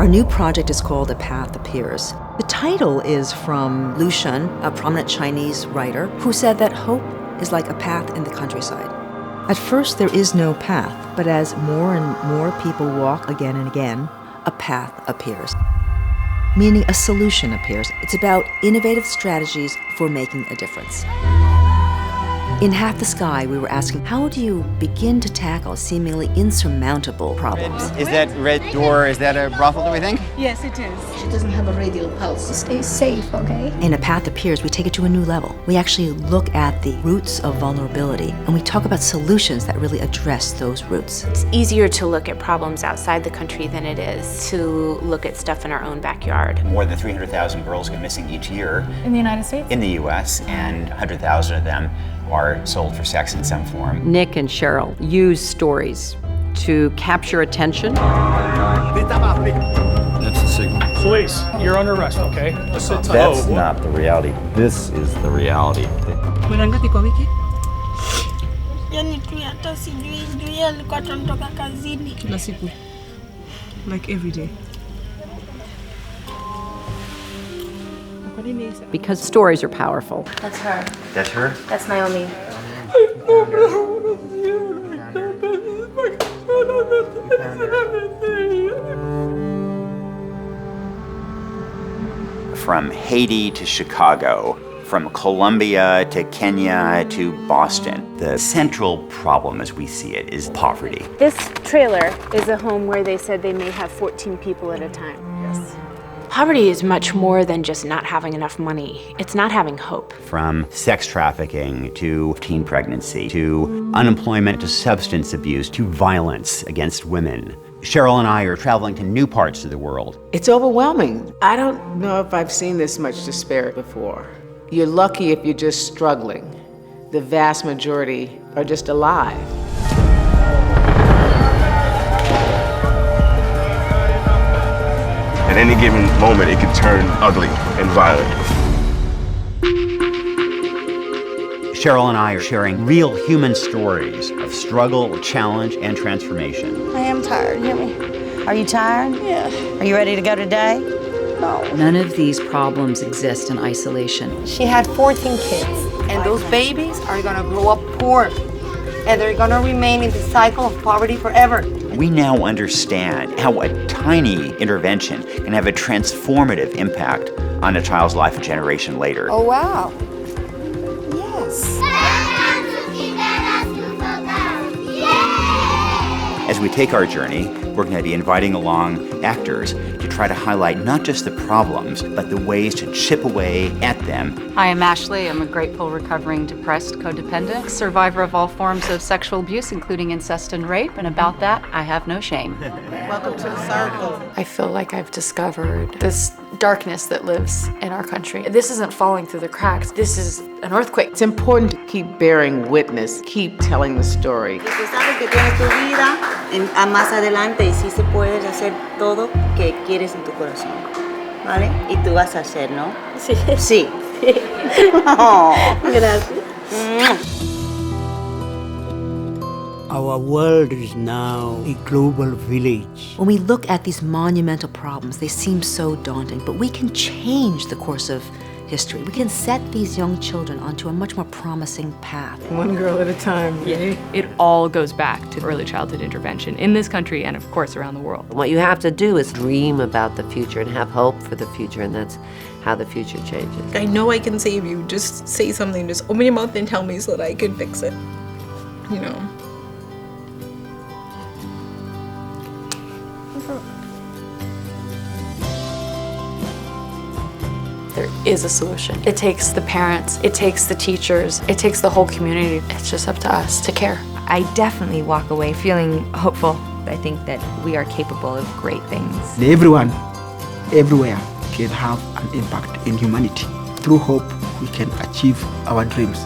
Our new project is called A Path Appears. The title is from Lu Xun, a prominent Chinese writer, who said that hope is like a path in the countryside. At first, there is no path, but as more and more people walk again and again, a path appears. Meaning a solution appears. It's about innovative strategies for making a difference. In Half the Sky, we were asking, how do you begin to tackle seemingly insurmountable problems? Is that red door, is that a brothel, do we think? Yes, it is. She doesn't have a radial pulse. Stay safe, okay? In A Path Appears, we take it to a new level. We actually look at the roots of vulnerability, and we talk about solutions that really address those roots. It's easier to look at problems outside the country than it is to look at stuff in our own backyard. More than 300,000 girls go missing each year In the United States? in the U.S., and 100,000 of them are sold for sex in some form. Nick and Sheryl use stories to capture attention. That's the signal. Police, you're under arrest, okay? Let's sit tight. That's not the reality. This is the reality. Like every day. Because stories are powerful. That's her. That's her? That's Naomi. From Haiti to Chicago, from Colombia to Kenya to Boston, the central problem as we see it is poverty. This trailer is a home where they said they may have 14 people at a time. Yes. Poverty is much more than just not having enough money. It's not having hope. From sex trafficking to teen pregnancy to unemployment to substance abuse to violence against women. Sheryl and I are traveling to new parts of the world. It's overwhelming. I don't know if I've seen this much despair before. You're lucky if you're just struggling. The vast majority are just alive. At any given moment, it can turn ugly and violent. Sheryl and I are sharing real human stories of struggle, challenge, and transformation. I am tired, hear me? Are you tired? Yeah. Are you ready to go today? No. None of these problems exist in isolation. She had 14 kids, and those babies are gonna grow up poor, and they're gonna remain in the cycle of poverty forever. We now understand how a tiny intervention can have a transformative impact on a child's life a generation later. Oh, wow. Yes. As we take our journey, we're going to be inviting along actors to try to highlight not just the problems, but the ways to chip away at them. Hi, I'm Ashley. I'm a grateful, recovering, depressed codependent, survivor of all forms of sexual abuse, including incest and rape, and about that, I have no shame. Welcome to the circle. I feel like I've discovered this darkness that lives in our country. This isn't falling through the cracks. This is an earthquake. It's important to keep bearing witness, keep telling the story. Y tú sabes que tienes tu vida más adelante y sí se puedes hacer todo que quieres en tu corazón, ¿vale? Y tú vas a hacer, ¿no? Sí. Sí. Oh. Gracias. Our world is now a global village. When we look at these monumental problems, they seem so daunting, but we can change the course of history. We can set these young children onto a much more promising path. One girl at a time. Yeah. It all goes back to early childhood intervention in this country and, of course, around the world. What you have to do is dream about the future and have hope for the future, and that's how the future changes. I know I can save you. Just say something. Just open your mouth and tell me so that I can fix it. You know. There is a solution. It takes the parents, it takes the teachers, it takes the whole community. It's just up to us to care. I definitely walk away feeling hopeful. I think that we are capable of great things. Everyone, everywhere, can have an impact in humanity. Through hope, we can achieve our dreams.